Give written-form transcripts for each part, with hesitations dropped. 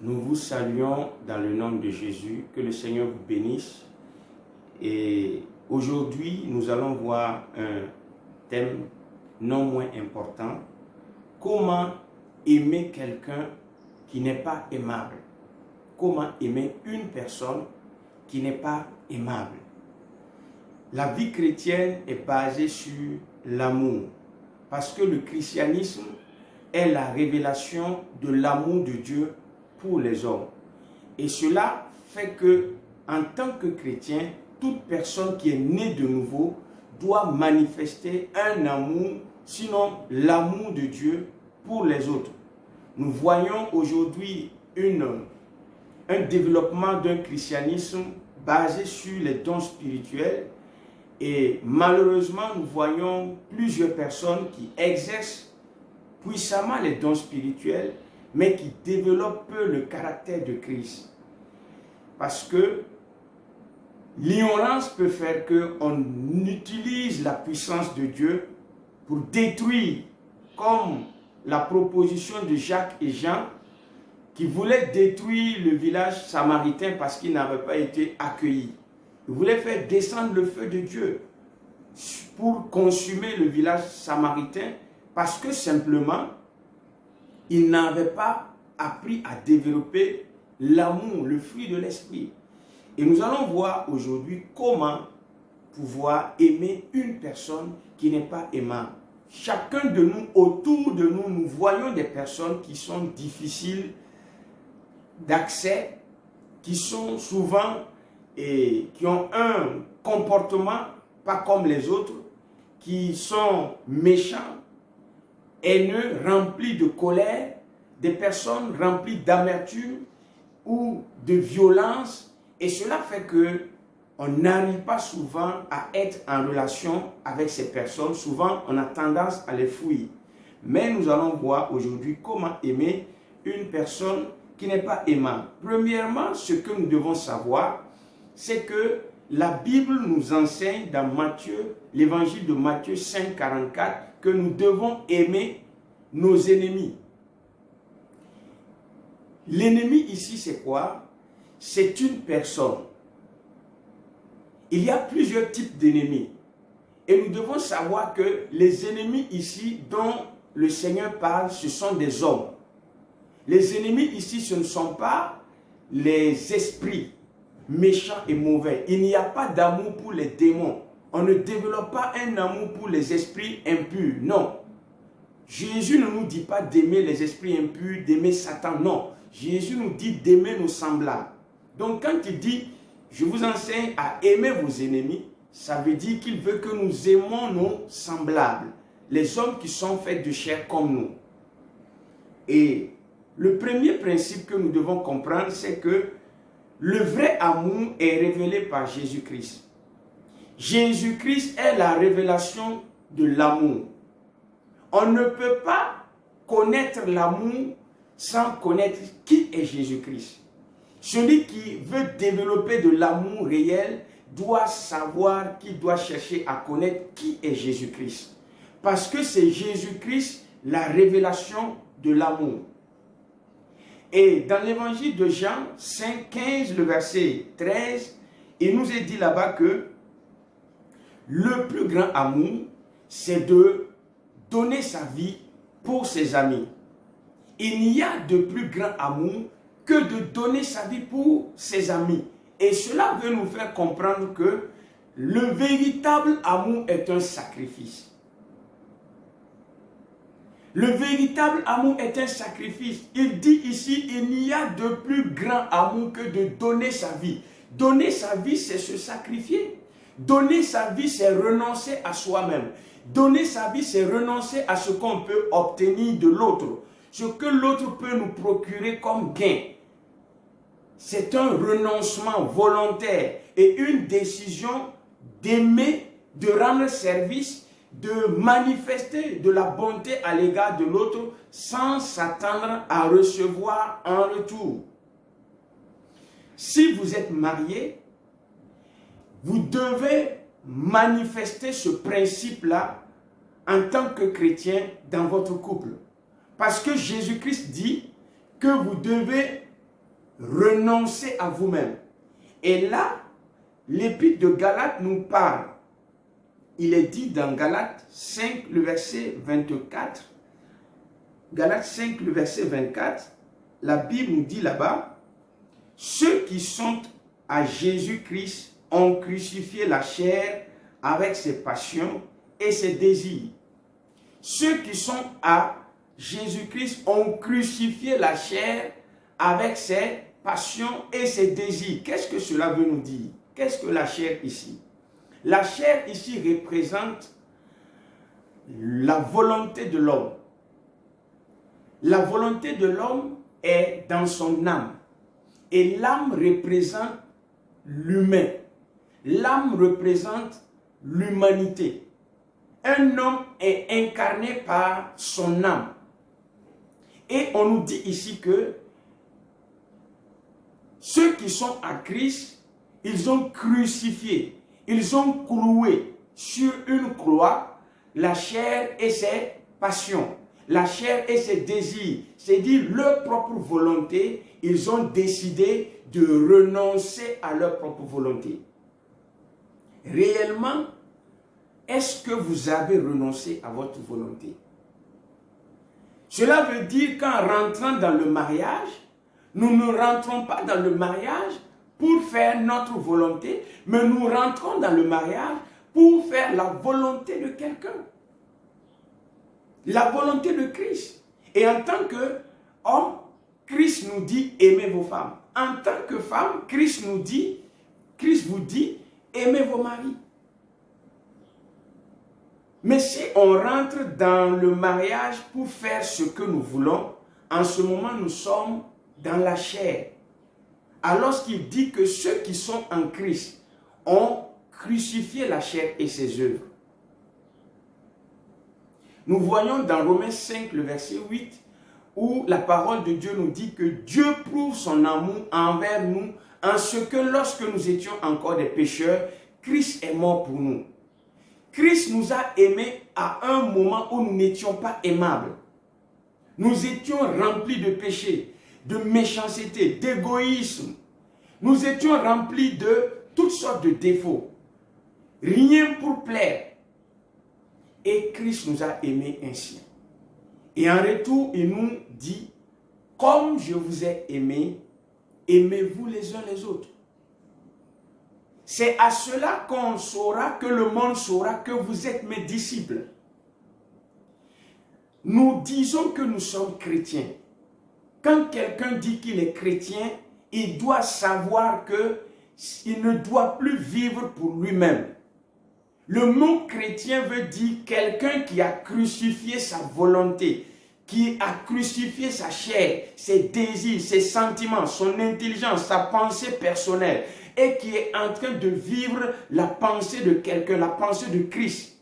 Nous vous saluons dans le nom de Jésus, que le Seigneur vous bénisse. Et aujourd'hui, nous allons voir un thème non moins important. Comment aimer quelqu'un qui n'est pas aimable? Comment aimer une personne qui n'est pas aimable? La vie chrétienne est basée sur l'amour, parce que le christianisme est la révélation de l'amour de Dieu pour les hommes. Et cela fait que, en tant que chrétien, toute personne qui est née de nouveau doit manifester un amour, sinon l'amour de Dieu pour les autres. Nous voyons aujourd'hui un développement d'un christianisme basé sur les dons spirituels. Et malheureusement, nous voyons plusieurs personnes qui exercent puissamment les dons spirituels, mais qui développent peu le caractère de Christ. Parce que l'ignorance peut faire qu'on utilise la puissance de Dieu pour détruire, comme la proposition de Jacques et Jean, qui voulaient détruire le village samaritain parce qu'il n'avait pas été accueilli. Ils voulaient faire descendre le feu de Dieu pour consumer le village samaritain parce que simplement, ils n'avaient pas appris à développer l'amour, le fruit de l'esprit. Et nous allons voir aujourd'hui comment pouvoir aimer une personne qui n'est pas aimable. Chacun de nous, autour de nous, nous voyons des personnes qui sont difficiles d'accès, qui sont souvent et qui ont un comportement pas comme les autres, qui sont méchants, haineux, remplis de colère, des personnes remplies d'amertume ou de violence, et cela fait que on n'arrive pas souvent à être en relation avec ces personnes. Souvent, on a tendance à les fuir. Mais nous allons voir aujourd'hui comment aimer une personne qui n'est pas aimable. Premièrement, ce que nous devons savoir, c'est que la Bible nous enseigne dans Matthieu, l'évangile de Matthieu 5, 44, que nous devons aimer nos ennemis. L'ennemi ici, c'est quoi? C'est une personne. Il y a plusieurs types d'ennemis. Et nous devons savoir que les ennemis ici dont le Seigneur parle, ce sont des hommes. Les ennemis ici, ce ne sont pas les esprits méchants et mauvais. Il n'y a pas d'amour pour les démons. On ne développe pas un amour pour les esprits impurs. Non. Jésus ne nous dit pas d'aimer les esprits impurs, d'aimer Satan. Non. Jésus nous dit d'aimer nos semblables. Donc quand il dit, je vous enseigne à aimer vos ennemis, ça veut dire qu'il veut que nous aimons nos semblables. Les hommes qui sont faits de chair comme nous. Et le premier principe que nous devons comprendre, c'est que le vrai amour est révélé par Jésus-Christ. Jésus-Christ est la révélation de l'amour. On ne peut pas connaître l'amour sans connaître qui est Jésus-Christ. Celui qui veut développer de l'amour réel doit savoir qu'il doit chercher à connaître qui est Jésus-Christ. Parce que c'est Jésus-Christ la révélation de l'amour. Et dans l'évangile de Jean 5, 15, le verset 13, il nous est dit là-bas que le plus grand amour, c'est de donner sa vie pour ses amis. Il n'y a de plus grand amour que de donner sa vie pour ses amis. Et cela veut nous faire comprendre que le véritable amour est un sacrifice. Le véritable amour est un sacrifice. Il dit ici, il n'y a de plus grand amour que de donner sa vie. Donner sa vie, c'est se sacrifier. Donner sa vie, c'est renoncer à soi-même. Donner sa vie, c'est renoncer à ce qu'on peut obtenir de l'autre. Ce que l'autre peut nous procurer comme gain. C'est un renoncement volontaire et une décision d'aimer, de rendre service, de manifester de la bonté à l'égard de l'autre sans s'attendre à recevoir en retour. Si vous êtes marié, vous devez manifester ce principe-là en tant que chrétien dans votre couple. Parce que Jésus-Christ dit que vous devez renoncez à vous-même. Et là, l'épître de Galates nous parle. Il est dit dans Galates 5, le verset 24. Galates 5, le verset 24, la Bible nous dit là-bas, « Ceux qui sont à Jésus-Christ ont crucifié la chair avec ses passions et ses désirs. » Ceux qui sont à Jésus-Christ ont crucifié la chair avec ses passions et ses désirs. Qu'est-ce que cela veut nous dire? Qu'est-ce que la chair ici? La chair ici représente la volonté de l'homme. La volonté de l'homme est dans son âme. Et l'âme représente l'humain. L'âme représente l'humanité. Un homme est incarné par son âme. Et on nous dit ici que ceux qui sont à Christ, ils ont crucifié, ils ont cloué sur une croix la chair et ses passions, la chair et ses désirs, c'est-à-dire leur propre volonté. Ils ont décidé de renoncer à leur propre volonté. Réellement, est-ce que vous avez renoncé à votre volonté? Cela veut dire qu'en rentrant dans le mariage, nous ne rentrons pas dans le mariage pour faire notre volonté, mais nous rentrons dans le mariage pour faire la volonté de quelqu'un. La volonté de Christ. Et en tant qu'homme, Christ nous dit aimez vos femmes. En tant que femme, Christ vous dit aimez vos maris. Mais si on rentre dans le mariage pour faire ce que nous voulons, en ce moment nous sommes dans la chair. Alors qu'il dit que ceux qui sont en Christ ont crucifié la chair et ses œuvres. Nous voyons dans Romains 5, le verset 8, où la parole de Dieu nous dit que Dieu prouve son amour envers nous en ce que lorsque nous étions encore des pécheurs, Christ est mort pour nous. Christ nous a aimés à un moment où nous n'étions pas aimables. Nous étions remplis de péchés, de méchanceté, d'égoïsme. Nous étions remplis de toutes sortes de défauts. Rien pour plaire. Et Christ nous a aimés ainsi. Et en retour, il nous dit, comme je vous ai aimés, aimez-vous les uns les autres. C'est à cela qu'on saura, que le monde saura que vous êtes mes disciples. Nous disons que nous sommes chrétiens. Quand quelqu'un dit qu'il est chrétien, il doit savoir qu'il ne doit plus vivre pour lui-même. Le mot chrétien veut dire quelqu'un qui a crucifié sa volonté, qui a crucifié sa chair, ses désirs, ses sentiments, son intelligence, sa pensée personnelle, et qui est en train de vivre la pensée de quelqu'un, la pensée de Christ.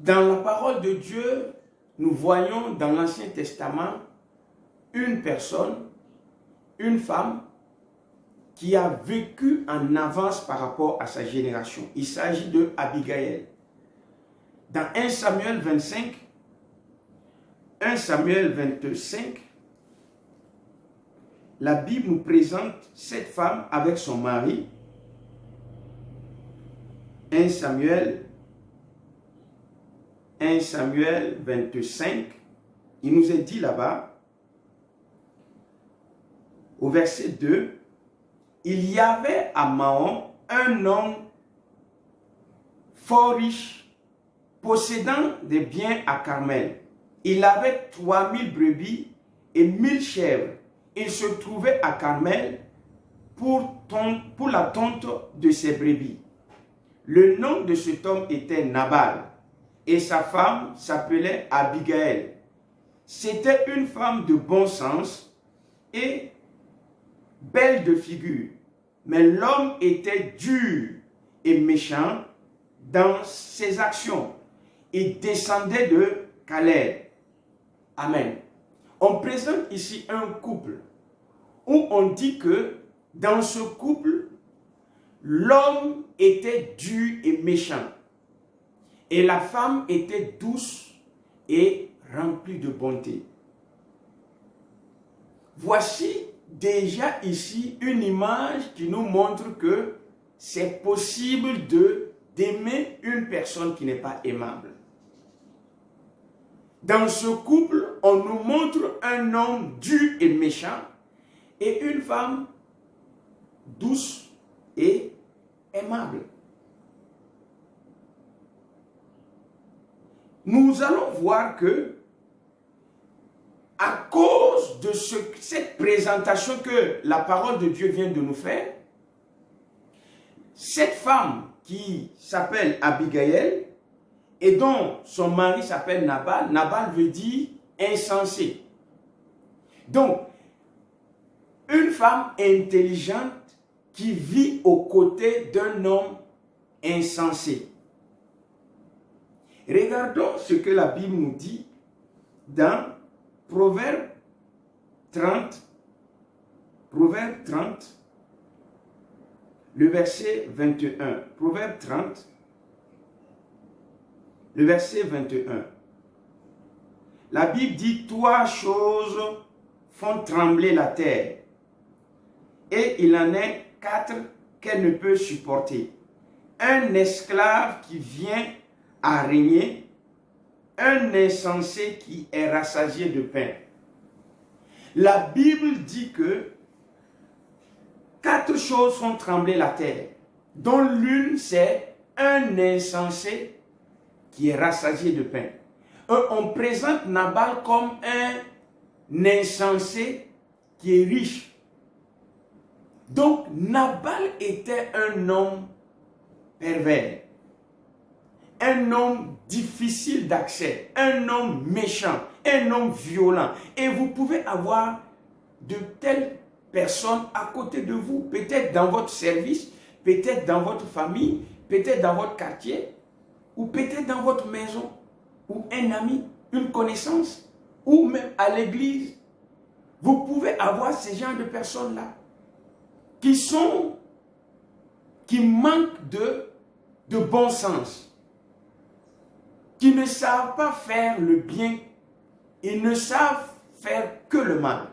Dans la parole de Dieu, nous voyons dans l'Ancien Testament une personne, une femme, qui a vécu en avance par rapport à sa génération. Il s'agit de Abigail. Dans 1 Samuel 25, 1 Samuel 25, la Bible nous présente cette femme avec son mari. 1 Samuel 25, il nous est dit là-bas, au verset 2, il y avait à Mahon un homme fort riche, possédant des biens à Carmel. Il avait 3000 brebis et 1000 chèvres. Il se trouvait à Carmel pour la tonte de ses brebis. Le nom de cet homme était Nabal et sa femme s'appelait Abigail. C'était une femme de bon sens et belle de figure, mais l'homme était dur et méchant dans ses actions. Il descendait de Caleb. Amen. On présente ici un couple où on dit que dans ce couple, l'homme était dur et méchant et la femme était douce et remplie de bonté. voici déjà ici une image qui nous montre que c'est possible d'aimer une personne qui n'est pas aimable. Dans ce couple, on nous montre un homme dur et méchant et une femme douce et aimable. Nous allons voir que à cause de cette présentation que la parole de Dieu vient de nous faire, cette femme qui s'appelle Abigail et dont son mari s'appelle Nabal, Nabal veut dire insensé. Donc, une femme intelligente qui vit aux côtés d'un homme insensé. Regardons ce que la Bible nous dit dans Proverbe 30, le verset 21. Proverbe 30, le verset 21. La Bible dit, 3 choses font trembler la terre, et il en est 4 qu'elle ne peut supporter. Un esclave qui vient à régner, un insensé qui est rassasié de pain. La Bible dit que 4 choses font trembler la terre, dont l'une c'est un insensé qui est rassasié de pain. On présente Nabal comme un insensé qui est riche. Donc Nabal était un homme pervers, un homme difficile d'accès, un homme méchant, un homme violent. Et vous pouvez avoir de telles personnes à côté de vous, peut-être dans votre service, peut-être dans votre famille, peut-être dans votre quartier, ou peut-être dans votre maison, ou un ami, une connaissance, ou même à l'église. Vous pouvez avoir ces genres de personnes-là qui manquent de bon sens, qui ne savent pas faire le bien, ils ne savent faire que le mal.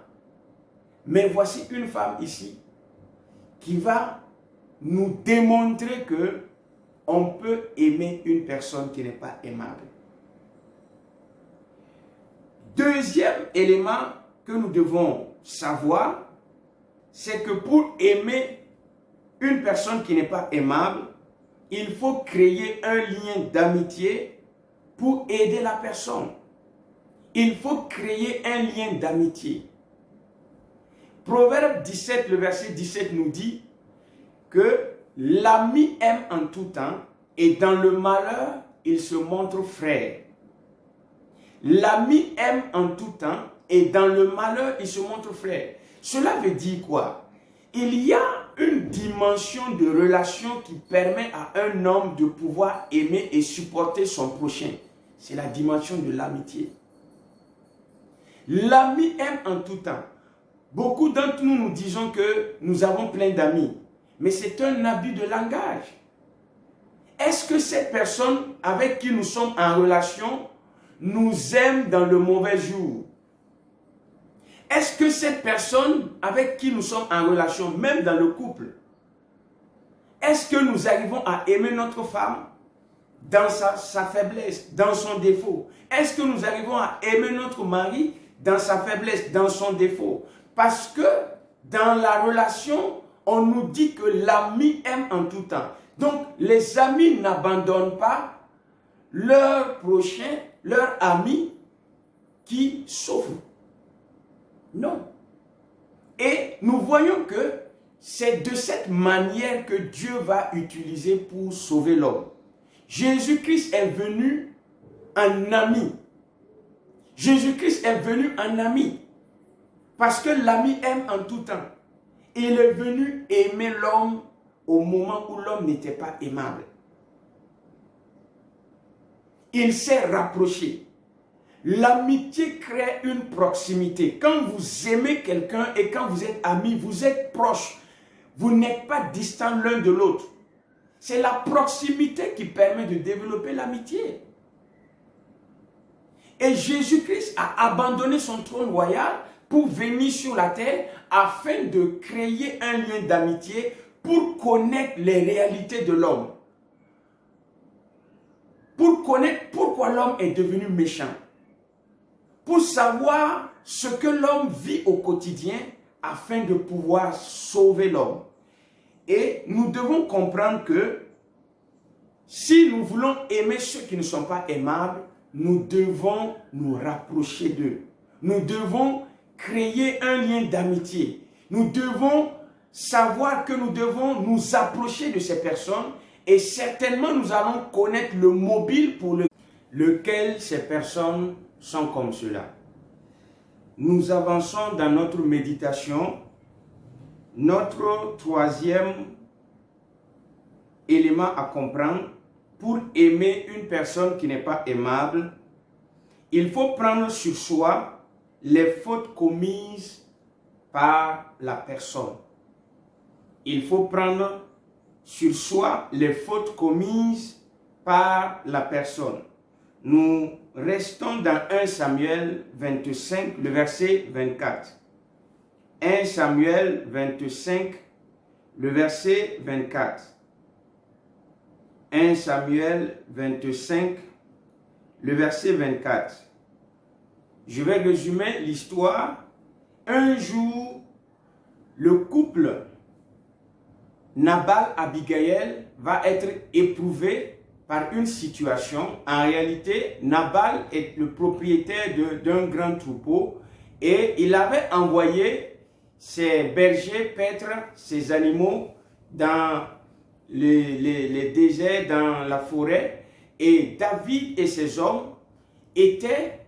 Mais voici une femme ici qui va nous démontrer que on peut aimer une personne qui n'est pas aimable. Deuxième élément que nous devons savoir, c'est que pour aimer une personne qui n'est pas aimable, il faut créer un lien d'amitié pour aider la personne. Il faut créer un lien d'amitié. Proverbe 17, le verset 17 nous dit que l'ami aime en tout temps et dans le malheur, il se montre frère. L'ami aime en tout temps et dans le malheur, il se montre frère. Cela veut dire quoi? Il y a une dimension de relation qui permet à un homme de pouvoir aimer et supporter son prochain. C'est la dimension de l'amitié. L'ami aime en tout temps. Beaucoup d'entre nous, nous disons que nous avons plein d'amis. Mais c'est un abus de langage. Est-ce que cette personne avec qui nous sommes en relation nous aime dans le mauvais jour? Est-ce que cette personne avec qui nous sommes en relation, même dans le couple, est-ce que nous arrivons à aimer notre femme dans sa faiblesse, dans son défaut? Est-ce que nous arrivons à aimer notre mari dans sa faiblesse, dans son défaut? Parce que dans la relation, on nous dit que l'ami aime en tout temps. Donc, les amis n'abandonnent pas leur prochain, leur ami qui souffre. Non. Et nous voyons que c'est de cette manière que Dieu va utiliser pour sauver l'homme. Jésus-Christ est venu en ami. Jésus-Christ est venu en ami. Parce que l'ami aime en tout temps. Il est venu aimer l'homme au moment où l'homme n'était pas aimable. Il s'est rapproché. L'amitié crée une proximité. Quand vous aimez quelqu'un et quand vous êtes amis, vous êtes proches. Vous n'êtes pas distants l'un de l'autre. C'est la proximité qui permet de développer l'amitié. Et Jésus-Christ a abandonné son trône royal pour venir sur la terre afin de créer un lien d'amitié pour connaître les réalités de l'homme. Pour connaître pourquoi l'homme est devenu méchant. Pour savoir ce que l'homme vit au quotidien afin de pouvoir sauver l'homme. Et nous devons comprendre que si nous voulons aimer ceux qui ne sont pas aimables, nous devons nous rapprocher d'eux. Nous devons créer un lien d'amitié. Nous devons savoir que nous devons nous approcher de ces personnes et certainement nous allons connaître le mobile pour lequel ces personnes sont comme cela. Nous avançons dans notre méditation. Notre troisième élément à comprendre, pour aimer une personne qui n'est pas aimable, il faut prendre sur soi les fautes commises par la personne. Il faut prendre sur soi les fautes commises par la personne. Nous restons dans 1 Samuel 25, le verset 24. 1 Samuel 25, le verset 24. 1 Samuel 25, le verset 24. Je vais résumer l'histoire. Un jour, le couple Nabal-Abigail va être éprouvé par une situation. En réalité, Nabal est le propriétaire d'un grand troupeau et il avait envoyé ses bergers paître ses animaux dans les déserts, dans la forêt. Et David et ses hommes étaient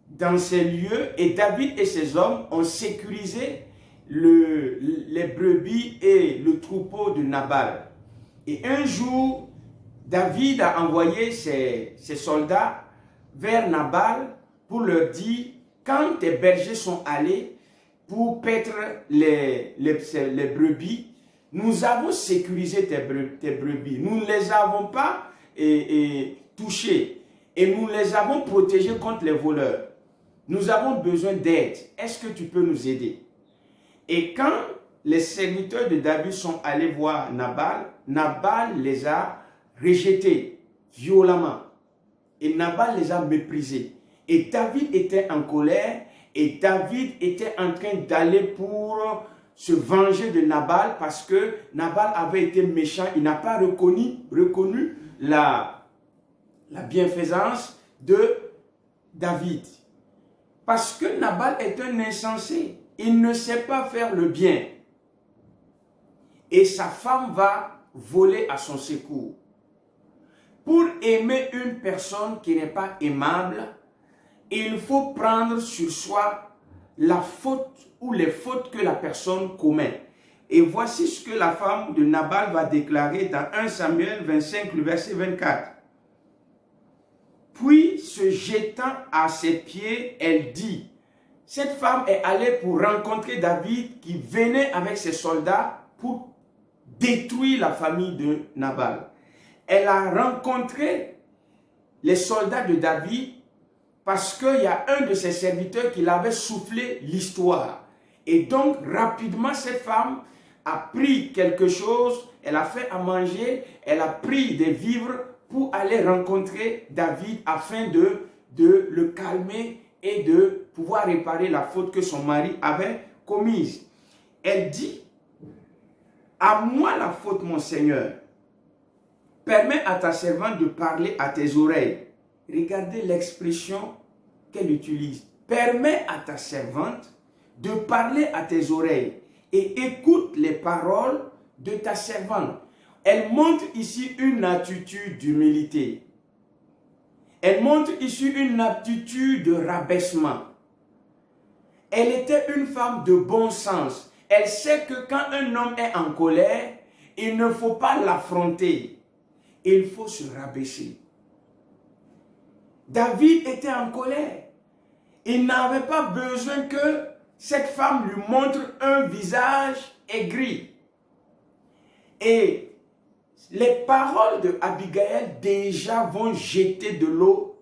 dans ces lieux et David et ses hommes ont sécurisé les brebis et le troupeau de Nabal. Et un jour, David a envoyé ses soldats vers Nabal pour leur dire, quand tes bergers sont allés pour paître les brebis, nous avons sécurisé tes brebis. Nous ne les avons pas touchées et nous les avons protégées contre les voleurs. Nous avons besoin d'aide. Est-ce que tu peux nous aider? Et quand les serviteurs de David sont allés voir Nabal, Nabal les a rejetés violemment. Et Nabal les a méprisés. Et David était en colère et David était en train d'aller pour se venger de Nabal parce que Nabal avait été méchant. Il n'a pas reconnu la bienfaisance de David. Parce que Nabal est un insensé. Il ne sait pas faire le bien. Et sa femme va voler à son secours. Pour aimer une personne qui n'est pas aimable, il faut prendre sur soi la faute ou les fautes que la personne commet. Et voici ce que la femme de Nabal va déclarer dans 1 Samuel 25, le verset 24. Puis, se jetant à ses pieds, elle dit, cette femme est allée pour rencontrer David qui venait avec ses soldats pour détruire la famille de Nabal. Elle a rencontré les soldats de David parce qu'il y a un de ses serviteurs qui l'avait soufflé l'histoire. Et donc, rapidement, cette femme a pris quelque chose, elle a fait à manger, elle a pris des vivres pour aller rencontrer David afin de le calmer et de pouvoir réparer la faute que son mari avait commise. Elle dit, à moi la faute, mon Seigneur. Permets à ta servante de parler à tes oreilles. Regardez l'expression qu'elle utilise. Permets à ta servante de parler à tes oreilles et écoute les paroles de ta servante. Elle montre ici une attitude d'humilité. Elle montre ici une attitude de rabaissement. Elle était une femme de bon sens. Elle sait que quand un homme est en colère, il ne faut pas l'affronter. Il faut se rabaisser. David était en colère. Il n'avait pas besoin que cette femme lui montre un visage aigri. Et les paroles de Abigail déjà vont jeter de l'eau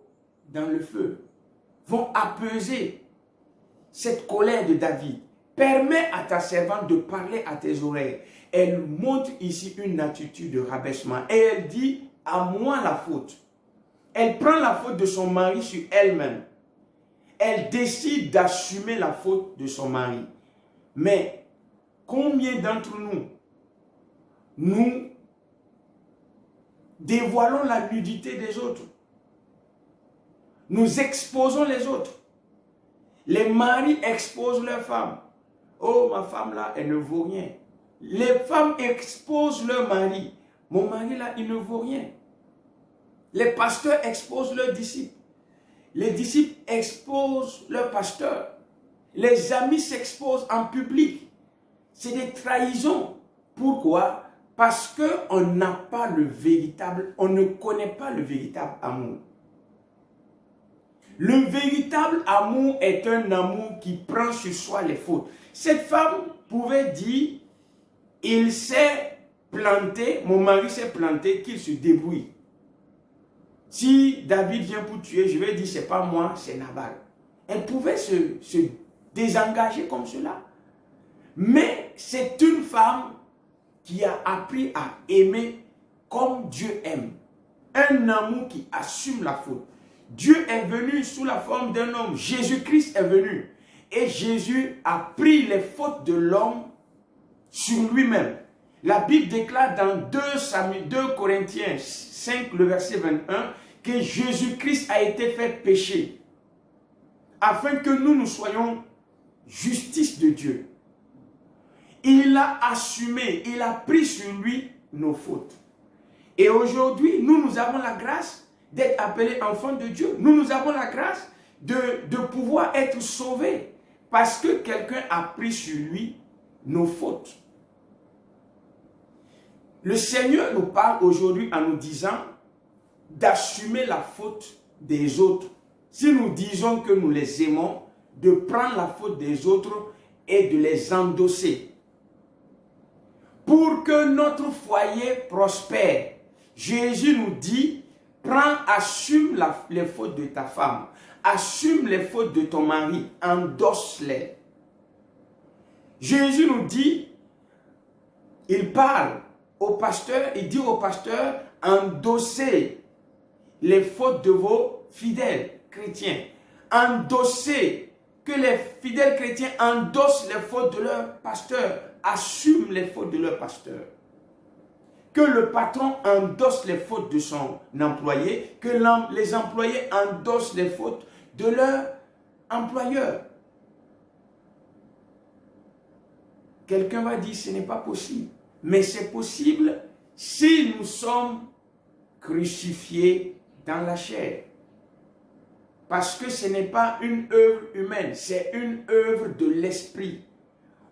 dans le feu, vont apaiser. cette colère de David. Permets à ta servante de parler à tes oreilles. Elle montre ici une attitude de rabaissement. Et elle dit, à moi la faute. Elle prend la faute de son mari sur elle-même. Elle décide d'assumer la faute de son mari. Mais combien d'entre nous, nous dévoilons la nudité des autres? Nous exposons les autres. Les maris exposent leurs femmes. Oh, ma femme là, elle ne vaut rien. Les femmes exposent leur mari. Mon mari là, il ne vaut rien. Les pasteurs exposent leurs disciples. Les disciples exposent leurs pasteurs. Les amis s'exposent en public. C'est des trahisons. Pourquoi? Parce qu'on n'a pas le véritable, on ne connaît pas le véritable amour. Le véritable amour est un amour qui prend sur soi les fautes. Cette femme pouvait dire, il s'est planté, mon mari s'est planté, qu'il se débrouille. Si David vient pour tuer, je vais dire, c'est pas moi, c'est Nabal. Elle pouvait se désengager comme cela. Mais c'est une femme qui a appris à aimer comme Dieu aime. Un amour qui assume la faute. Dieu est venu sous la forme d'un homme. Jésus-Christ est venu. Et Jésus a pris les fautes de l'homme sur lui-même. La Bible déclare dans 2 Corinthiens 5, le verset 21, que Jésus-Christ a été fait péché, afin que nous soyons justice de Dieu. Il a assumé, il a pris sur lui nos fautes. Et aujourd'hui, nous avons la grâce d'être appelés enfants de Dieu. Nous avons la grâce de pouvoir être sauvés parce que quelqu'un a pris sur lui nos fautes. Le Seigneur nous parle aujourd'hui en nous disant d'assumer la faute des autres. Si nous disons que nous les aimons, de prendre la faute des autres et de les endosser. Pour que notre foyer prospère, Jésus nous dit, assume les fautes de ta femme, assume les fautes de ton mari, endosse-les. Jésus nous dit, il parle au pasteur, il dit au pasteur, endossez les fautes de vos fidèles chrétiens. Endossez, que les fidèles chrétiens endossent les fautes de leur pasteur, assument les fautes de leur pasteur. Que le patron endosse les fautes de son employé, que les employés endossent les fautes de leur employeur. Quelqu'un va dire, ce n'est pas possible. Mais c'est possible si nous sommes crucifiés dans la chair. Parce que ce n'est pas une œuvre humaine, c'est une œuvre de l'esprit.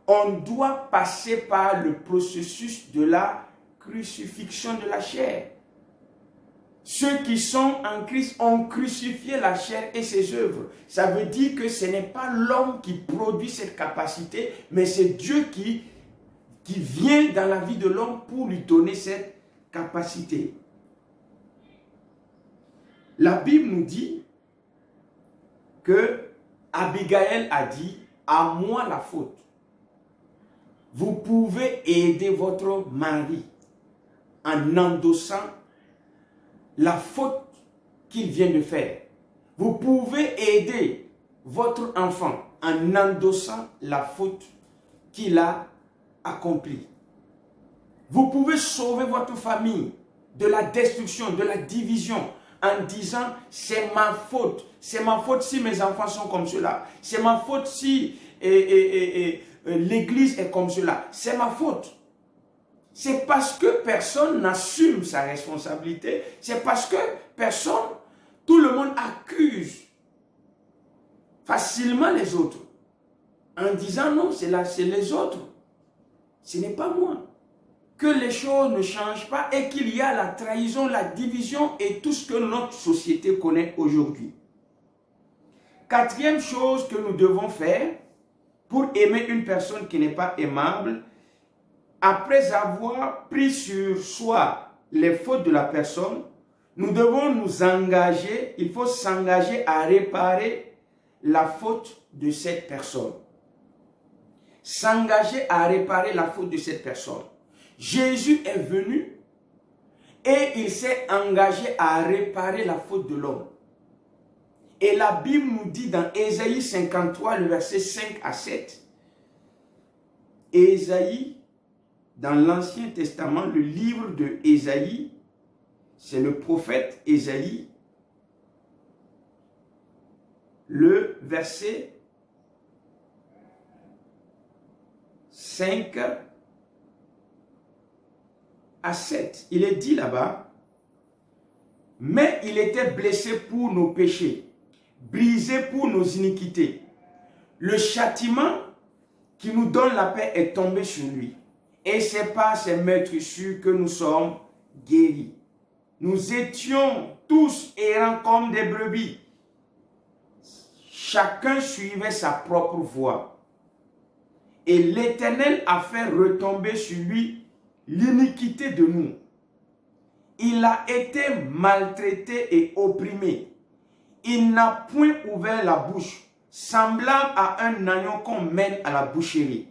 On doit passer par le processus de la crucifixion de la chair. Ceux qui sont en Christ ont crucifié la chair et ses œuvres. Ça veut dire que ce n'est pas l'homme qui produit cette capacité, mais c'est Dieu qui vient dans la vie de l'homme pour lui donner cette capacité. La Bible nous dit que Abigail a dit, à moi la faute. Vous pouvez aider votre mari en endossant la faute qu'il vient de faire. Vous pouvez aider votre enfant en endossant la faute qu'il a accomplie. Vous pouvez sauver votre famille de la destruction, de la division, en disant c'est ma faute si mes enfants sont comme cela, c'est ma faute si l'église est comme cela, c'est ma faute. C'est parce que personne n'assume sa responsabilité, c'est parce que tout le monde accuse facilement les autres, en disant non, c'est les autres, ce n'est pas moi. Que les choses ne changent pas et qu'il y a la trahison, la division et tout ce que notre société connaît aujourd'hui. Quatrième chose que nous devons faire pour aimer une personne qui n'est pas aimable, après avoir pris sur soi les fautes de la personne, nous devons nous engager, il faut s'engager à réparer la faute de cette personne. S'engager à réparer la faute de cette personne. Jésus est venu et il s'est engagé à réparer la faute de l'homme. Et la Bible nous dit dans Ésaïe 53, le verset 5 à 7, Ésaïe, dans l'Ancien Testament, le livre de Ésaïe, c'est le prophète Ésaïe, le verset 5 à 7. Il est dit là-bas, « Mais il était blessé pour nos péchés, brisé pour nos iniquités. Le châtiment qui nous donne la paix est tombé sur lui. Et c'est par ses meurtrissures que nous sommes guéris. Nous étions tous errants comme des brebis. Chacun suivait sa propre voie. Et l'Éternel a fait retomber sur lui l'iniquité de nous. Il a été maltraité et opprimé. Il n'a point ouvert la bouche, semblable à un agneau qu'on mène à la boucherie,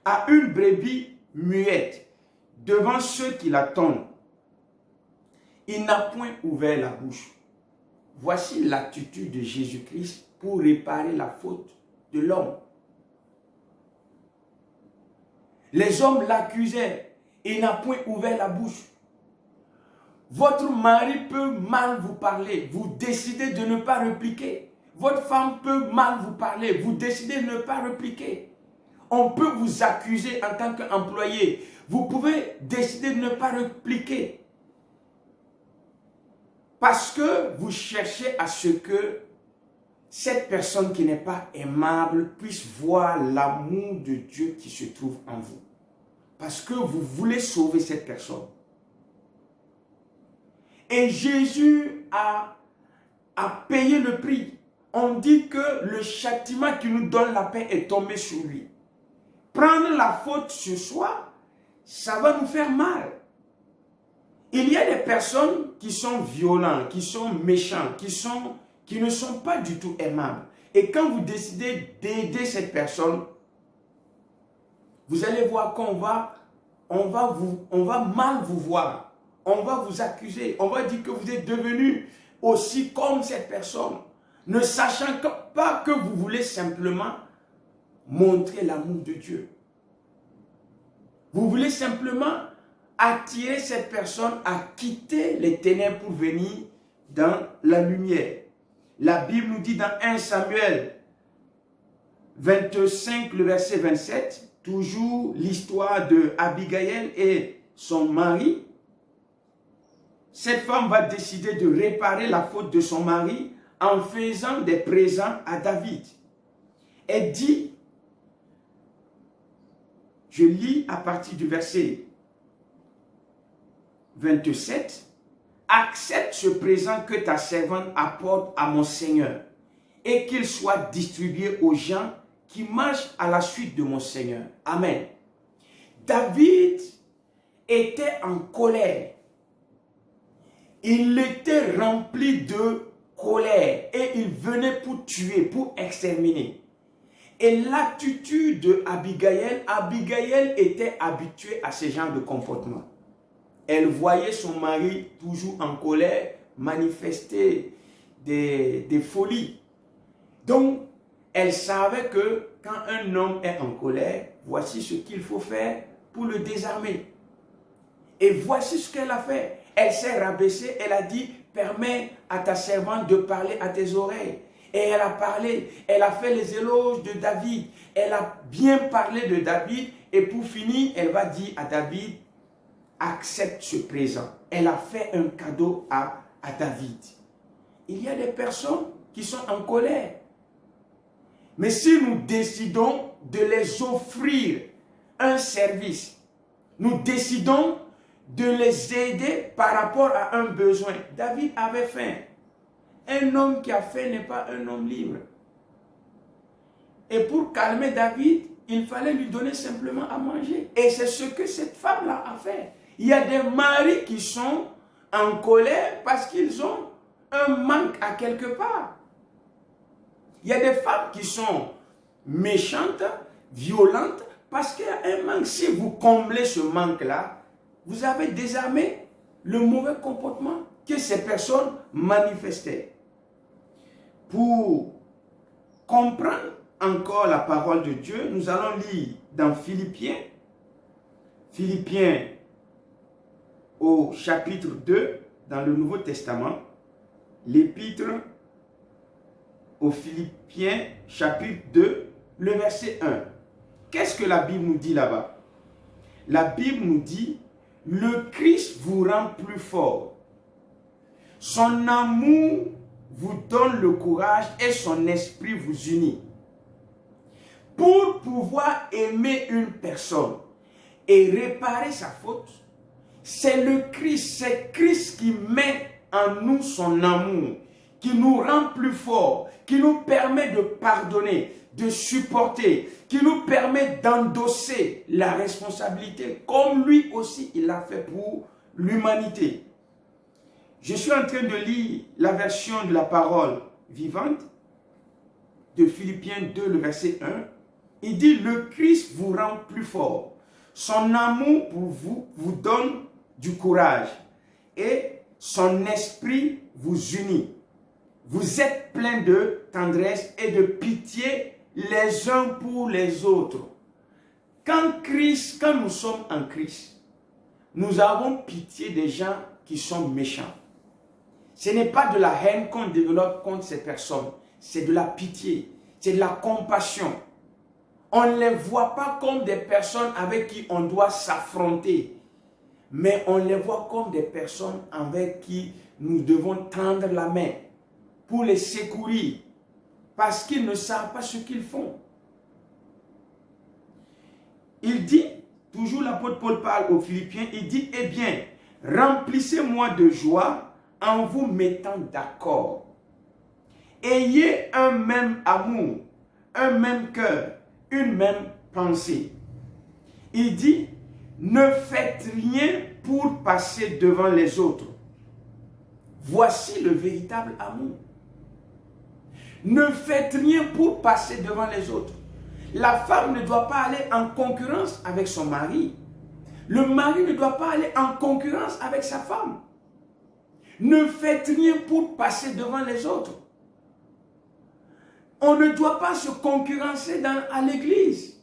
à une brebis muette devant ceux qui l'attendent. Il n'a point ouvert la bouche. Voici l'attitude de Jésus-Christ pour réparer la faute de l'homme. Les hommes l'accusaient. Il n'a point ouvert la bouche. Votre mari peut mal vous parler. Vous décidez de ne pas répliquer. Votre femme peut mal vous parler. Vous décidez de ne pas répliquer. On peut vous accuser en tant qu'employé. Vous pouvez décider de ne pas répliquer. Parce que vous cherchez à ce que cette personne qui n'est pas aimable puisse voir l'amour de Dieu qui se trouve en vous. Parce que vous voulez sauver cette personne. Et Jésus a payé le prix. On dit que le châtiment qui nous donne la paix est tombé sur lui. Prendre la faute sur soi, ça va nous faire mal. Il y a des personnes qui sont violentes, qui sont méchants, qui ne sont pas du tout aimables. Et quand vous décidez d'aider cette personne, vous allez voir qu'on va mal vous voir. On va vous accuser. On va dire que vous êtes devenu aussi comme cette personne. Ne sachant pas que vous voulez simplement montrer l'amour de Dieu. Vous voulez simplement attirer cette personne à quitter les ténèbres pour venir dans la lumière. La Bible nous dit dans 1 Samuel 25, le verset 27, toujours l'histoire de Abigail et son mari. Cette femme va décider de réparer la faute de son mari en faisant des présents à David. Elle dit, je lis à partir du verset 27, « Accepte ce présent que ta servante apporte à mon Seigneur et qu'il soit distribué aux gens qui marchent à la suite de mon Seigneur. » Amen. David était en colère. Il était rempli de colère et il venait pour tuer, pour exterminer. Et l'attitude de Abigail était habituée à ce genre de comportement. Elle voyait son mari toujours en colère manifester des folies. Donc, elle savait que quand un homme est en colère, voici ce qu'il faut faire pour le désarmer. Et voici ce qu'elle a fait. Elle s'est rabaissée, elle a dit, permets à ta servante de parler à tes oreilles. Et elle a parlé, elle a fait les éloges de David. Elle a bien parlé de David. Et pour finir, elle va dire à David, accepte ce présent. Elle a fait un cadeau à David. Il y a des personnes qui sont en colère. Mais si nous décidons de les offrir un service, nous décidons de les aider par rapport à un besoin. David avait faim. Un homme qui a faim n'est pas un homme libre. Et pour calmer David, il fallait lui donner simplement à manger. Et c'est ce que cette femme-là a fait. Il y a des maris qui sont en colère parce qu'ils ont un manque à quelque part. Il y a des femmes qui sont méchantes, violentes, parce qu'il y a un manque. Si vous comblez ce manque-là, vous avez désarmé le mauvais comportement que ces personnes manifestaient. Pour comprendre encore la parole de Dieu, nous allons lire dans Philippiens au chapitre 2, dans le Nouveau Testament, l'épître aux Philippiens, chapitre 2, le verset 1. Qu'est-ce que la Bible nous dit là-bas? La Bible nous dit, le Christ vous rend plus fort. Son amour vous donne le courage et son esprit vous unit. Pour pouvoir aimer une personne et réparer sa faute, c'est le Christ, c'est Christ qui met en nous son amour, qui nous rend plus forts, qui nous permet de pardonner, de supporter, qui nous permet d'endosser la responsabilité, comme lui aussi il l'a fait pour l'humanité. Je suis en train de lire la version de la parole vivante de Philippiens 2, le verset 1. Il dit, le Christ vous rend plus fort. Son amour pour vous vous donne du courage et son esprit vous unit. Vous êtes pleins de tendresse et de pitié les uns pour les autres. Quand nous sommes en Christ, nous avons pitié des gens qui sont méchants. Ce n'est pas de la haine qu'on développe contre ces personnes, c'est de la pitié, c'est de la compassion. On ne les voit pas comme des personnes avec qui on doit s'affronter, mais on les voit comme des personnes avec qui nous devons tendre la main pour les secourir, parce qu'ils ne savent pas ce qu'ils font. Il dit, toujours l'apôtre Paul parle aux Philippiens, il dit, eh bien, remplissez-moi de joie en vous mettant d'accord. Ayez un même amour, un même cœur, une même pensée. Il dit, ne faites rien pour passer devant les autres. Voici le véritable amour. Ne faites rien pour passer devant les autres. La femme ne doit pas aller en concurrence avec son mari. Le mari ne doit pas aller en concurrence avec sa femme. Ne faites rien pour passer devant les autres. On ne doit pas se concurrencer à l'église.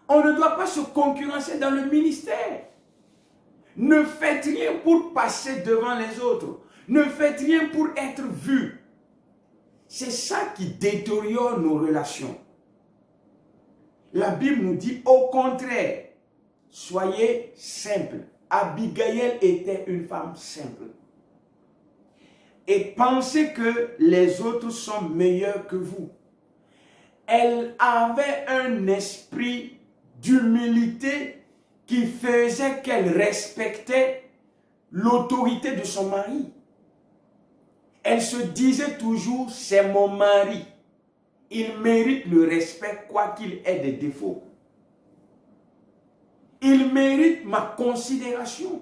On ne doit pas se concurrencer dans le ministère. Ne faites rien pour passer devant les autres. Ne faites rien pour être vu. C'est ça qui détériore nos relations. La Bible nous dit au contraire, soyez simples. Abigail était une femme simple. Et pensez que les autres sont meilleurs que vous. Elle avait un esprit d'humilité qui faisait qu'elle respectait l'autorité de son mari. Elle se disait toujours, c'est mon mari. Il mérite le respect quoi qu'il ait des défauts. Il mérite ma considération.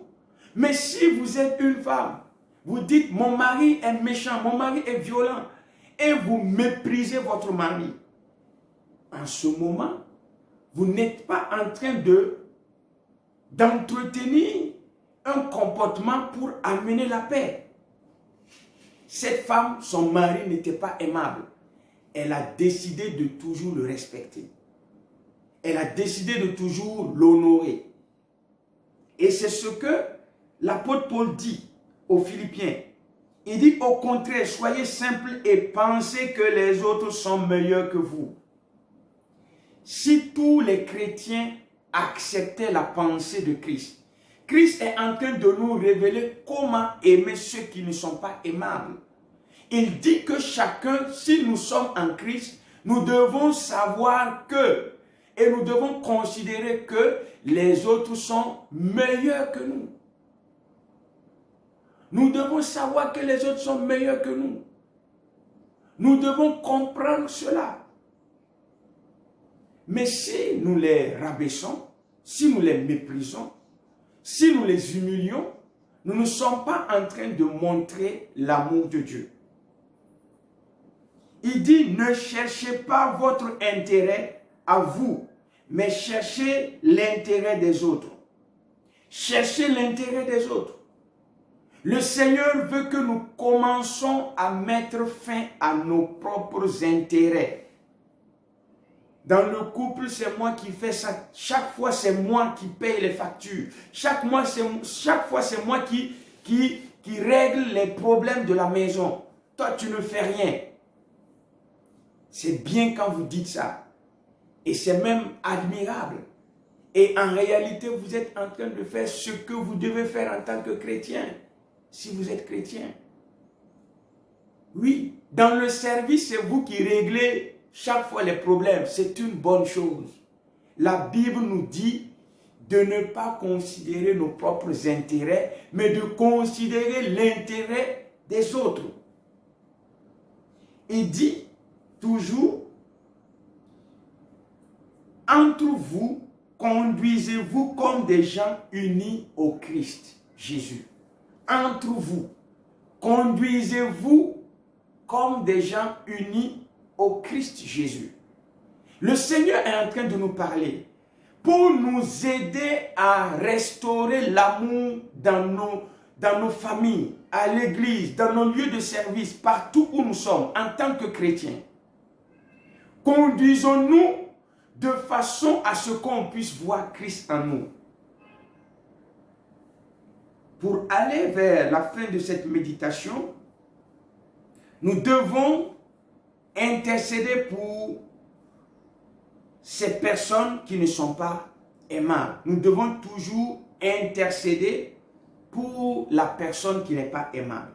Mais si vous êtes une femme, vous dites, mon mari est méchant, mon mari est violent, et vous méprisez votre mari, en ce moment, vous n'êtes pas en train d'entretenir un comportement pour amener la paix. Cette femme, son mari n'était pas aimable. Elle a décidé de toujours le respecter. Elle a décidé de toujours l'honorer. Et c'est ce que l'apôtre Paul dit aux Philippiens. Il dit au contraire, soyez simples et pensez que les autres sont meilleurs que vous. Si tous les chrétiens acceptaient la pensée de Christ, Christ est en train de nous révéler comment aimer ceux qui ne sont pas aimables. Il dit que chacun, si nous sommes en Christ, nous devons savoir que, et nous devons considérer que les autres sont meilleurs que nous. Nous devons savoir que les autres sont meilleurs que nous. Nous devons comprendre cela. Mais si nous les rabaissons, si nous les méprisons, si nous les humilions, nous ne sommes pas en train de montrer l'amour de Dieu. Il dit, ne cherchez pas votre intérêt à vous, mais cherchez l'intérêt des autres. Cherchez l'intérêt des autres. Le Seigneur veut que nous commençons à mettre fin à nos propres intérêts. Dans le couple, c'est moi qui fais ça. Chaque fois, c'est moi qui paye les factures. Chaque fois, c'est moi qui règle les problèmes de la maison. Toi, tu ne fais rien. C'est bien quand vous dites ça. Et c'est même admirable. Et en réalité, vous êtes en train de faire ce que vous devez faire en tant que chrétien. Si vous êtes chrétien. Oui, dans le service, c'est vous qui réglez chaque fois les problèmes. C'est une bonne chose. La Bible nous dit de ne pas considérer nos propres intérêts, mais de considérer l'intérêt des autres. Il dit toujours, entre vous, conduisez-vous comme des gens unis au Christ Jésus. Entre vous, conduisez-vous comme des gens unis au Christ Jésus. Le Seigneur est en train de nous parler pour nous aider à restaurer l'amour dans nos familles, à l'église, dans nos lieux de service, partout où nous sommes en tant que chrétiens. Conduisons-nous de façon à ce qu'on puisse voir Christ en nous. Pour aller vers la fin de cette méditation, nous devons intercéder pour ces personnes qui ne sont pas aimables. Nous devons toujours intercéder pour la personne qui n'est pas aimable.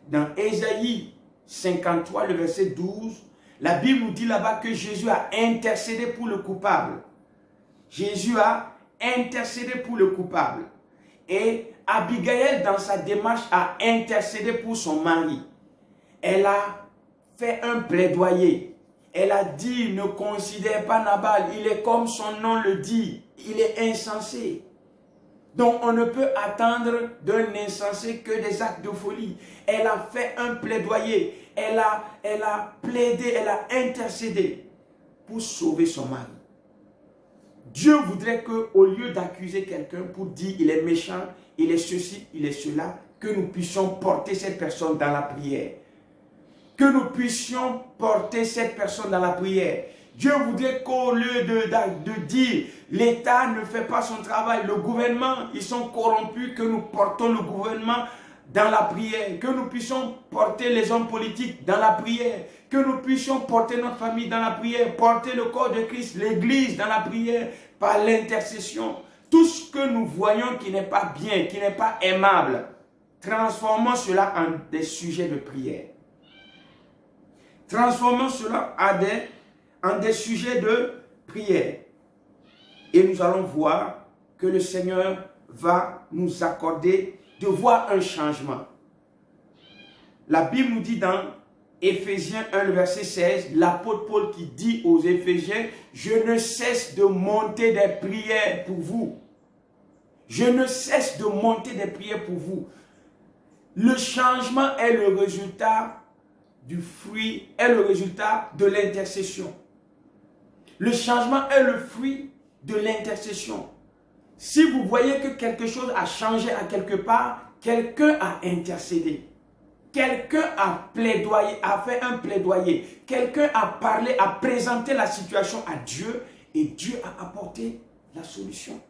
Dans Ésaïe 53, le verset 12, la Bible nous dit là-bas que Jésus a intercédé pour le coupable. Jésus a intercédé pour le coupable. Et Abigail, dans sa démarche, a intercédé pour son mari. Elle a fait un plaidoyer. Elle a dit, ne considère pas Nabal, il est comme son nom le dit, il est insensé. Donc on ne peut attendre d'un insensé que des actes de folie. Elle a fait un plaidoyer, elle a plaidé, elle a intercédé pour sauver son mari. Dieu voudrait qu'au lieu d'accuser quelqu'un pour dire il est méchant, il est ceci, il est cela, que nous puissions porter cette personne dans la prière. Que nous puissions porter cette personne dans la prière. Dieu voudrait qu'au lieu de dire l'État ne fait pas son travail, le gouvernement, ils sont corrompus, que nous portons le gouvernement dans la prière, que nous puissions porter les hommes politiques dans la prière, que nous puissions porter notre famille dans la prière, porter le corps de Christ, l'Église dans la prière, par l'intercession. Tout ce que nous voyons qui n'est pas bien, qui n'est pas aimable, transformons cela en des sujets de prière. Transformons cela en des sujets de prière. Et nous allons voir que le Seigneur va nous accorder de voir un changement. La Bible nous dit dans Éphésiens 1, le verset 16, l'apôtre Paul qui dit aux Éphésiens, je ne cesse de monter des prières pour vous. Je ne cesse de monter des prières pour vous. Le changement est le résultat du fruit, est le résultat de l'intercession. Le changement est le fruit de l'intercession. Si vous voyez que quelque chose a changé à quelque part, quelqu'un a intercédé. Quelqu'un a plaidoyé, a fait un plaidoyer. Quelqu'un a parlé, a présenté la situation à Dieu et Dieu a apporté la solution.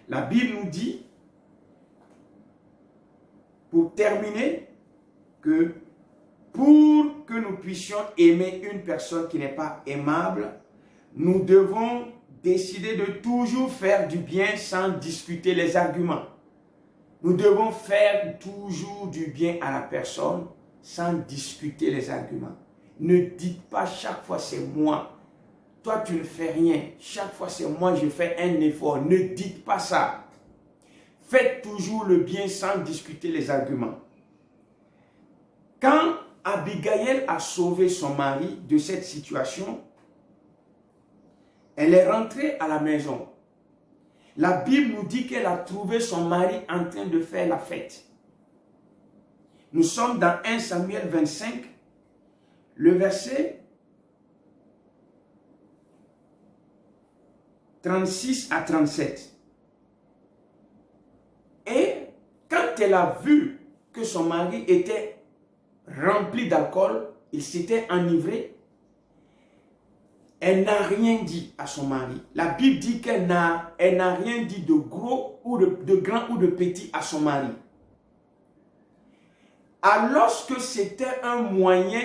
La Bible nous dit, pour terminer, que pour que nous puissions aimer une personne qui n'est pas aimable, nous devons décider de toujours faire du bien sans discuter les arguments. Nous devons faire toujours du bien à la personne sans discuter les arguments. Ne dites pas chaque fois c'est moi. Toi tu ne fais rien. Chaque fois c'est moi, je fais un effort. Ne dites pas ça. Faites toujours le bien sans discuter les arguments. Quand Abigail a sauvé son mari de cette situation, elle est rentrée à la maison. La Bible nous dit qu'elle a trouvé son mari en train de faire la fête. Nous sommes dans 1 Samuel 25, le verset 36 à 37. Et quand elle a vu que son mari était rempli d'alcool, il s'était enivré, elle n'a rien dit à son mari. La Bible dit qu'elle n'a rien dit de gros ou de grand ou de petit à son mari. Alors que c'était un moyen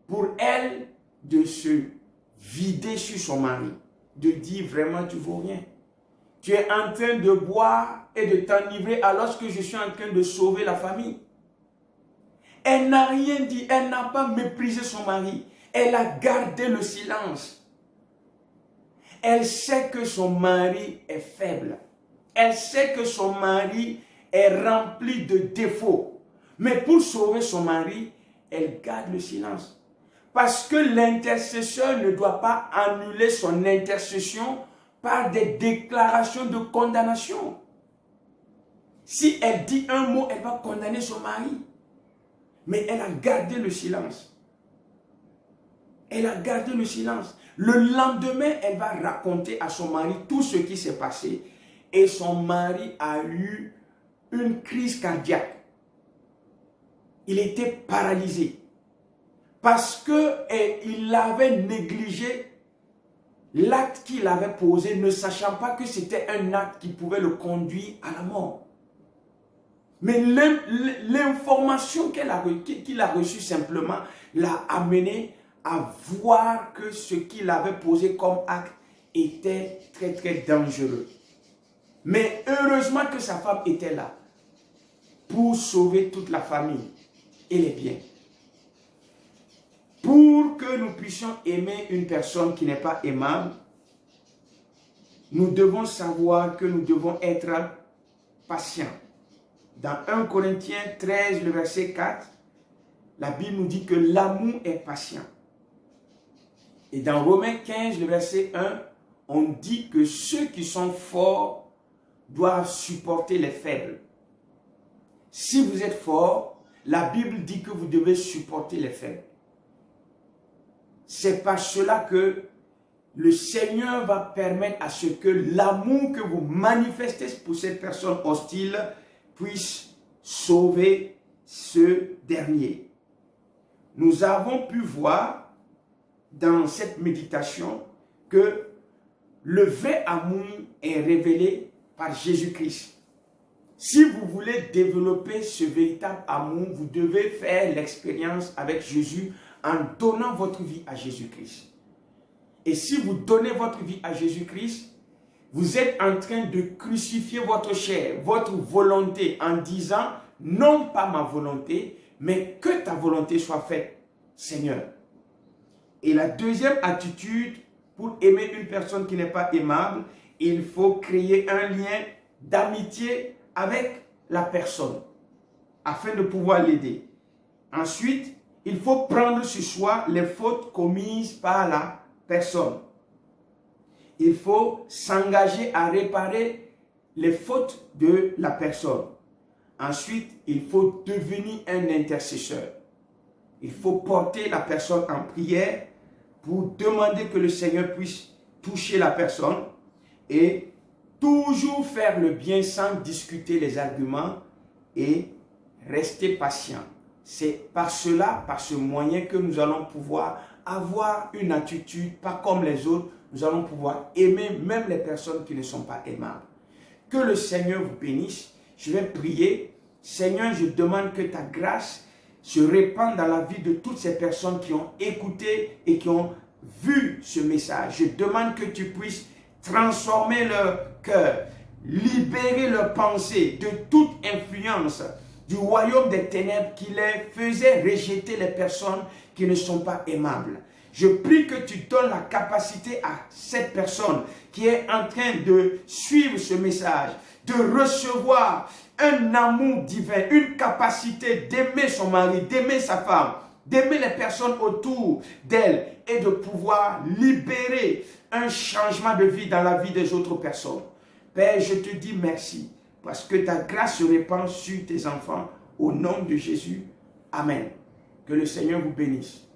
pour elle de se vider sur son mari, de dire vraiment tu ne vaux rien. Tu es en train de boire et de t'enivrer alors que je suis en train de sauver la famille. Elle n'a rien dit, elle n'a pas méprisé son mari. Elle a gardé le silence. Elle sait que son mari est faible. Elle sait que son mari est rempli de défauts. Mais pour sauver son mari, elle garde le silence. Parce que l'intercesseur ne doit pas annuler son intercession par des déclarations de condamnation. Si elle dit un mot, elle va condamner son mari. Mais elle a gardé le silence. Elle a gardé le silence. Le lendemain, elle va raconter à son mari tout ce qui s'est passé. Et son mari a eu une crise cardiaque. Il était paralysé. Parce qu'il avait négligé l'acte qu'il avait posé, ne sachant pas que c'était un acte qui pouvait le conduire à la mort. Mais l'information qu'il a reçue simplement l'a amené à voir que ce qu'il avait posé comme acte était très très dangereux. Mais heureusement que sa femme était là pour sauver toute la famille et les biens. Pour que nous puissions aimer une personne qui n'est pas aimable, nous devons savoir que nous devons être patients. Dans 1 Corinthiens 13, le verset 4, la Bible nous dit que l'amour est patient. Et dans Romains 15, le verset 1, on dit que ceux qui sont forts doivent supporter les faibles. Si vous êtes fort, la Bible dit que vous devez supporter les faibles. C'est par cela que le Seigneur va permettre à ce que l'amour que vous manifestez pour cette personne hostile puisse sauver ce dernier. Nous avons pu voir dans cette méditation que le vrai amour est révélé par Jésus-Christ. Si vous voulez développer ce véritable amour, vous devez faire l'expérience avec Jésus en donnant votre vie à Jésus-Christ. Et si vous donnez votre vie à Jésus-Christ, vous êtes en train de crucifier votre chair, votre volonté, en disant, non pas ma volonté, mais que ta volonté soit faite, Seigneur. Et la deuxième attitude, pour aimer une personne qui n'est pas aimable, il faut créer un lien d'amitié avec la personne, afin de pouvoir l'aider. Ensuite, il faut prendre sur soi les fautes commises par la personne. Il faut s'engager à réparer les fautes de la personne. Ensuite, il faut devenir un intercesseur. Il faut porter la personne en prière pour demander que le Seigneur puisse toucher la personne et toujours faire le bien sans discuter les arguments et rester patient. C'est par cela, par ce moyen que nous allons pouvoir avoir une attitude pas comme les autres. Nous allons pouvoir aimer même les personnes qui ne sont pas aimables. Que le Seigneur vous bénisse. Je vais prier. Seigneur, je demande que ta grâce se répande dans la vie de toutes ces personnes qui ont écouté et qui ont vu ce message. Je demande que tu puisses transformer leur cœur, libérer leurs pensées de toute influence du royaume des ténèbres qui les faisait rejeter les personnes qui ne sont pas aimables. Je prie que tu donnes la capacité à cette personne qui est en train de suivre ce message, de recevoir un amour divin, une capacité d'aimer son mari, d'aimer sa femme, d'aimer les personnes autour d'elle et de pouvoir libérer un changement de vie dans la vie des autres personnes. Père, je te dis merci parce que ta grâce se répand sur tes enfants. Au nom de Jésus, Amen. Que le Seigneur vous bénisse.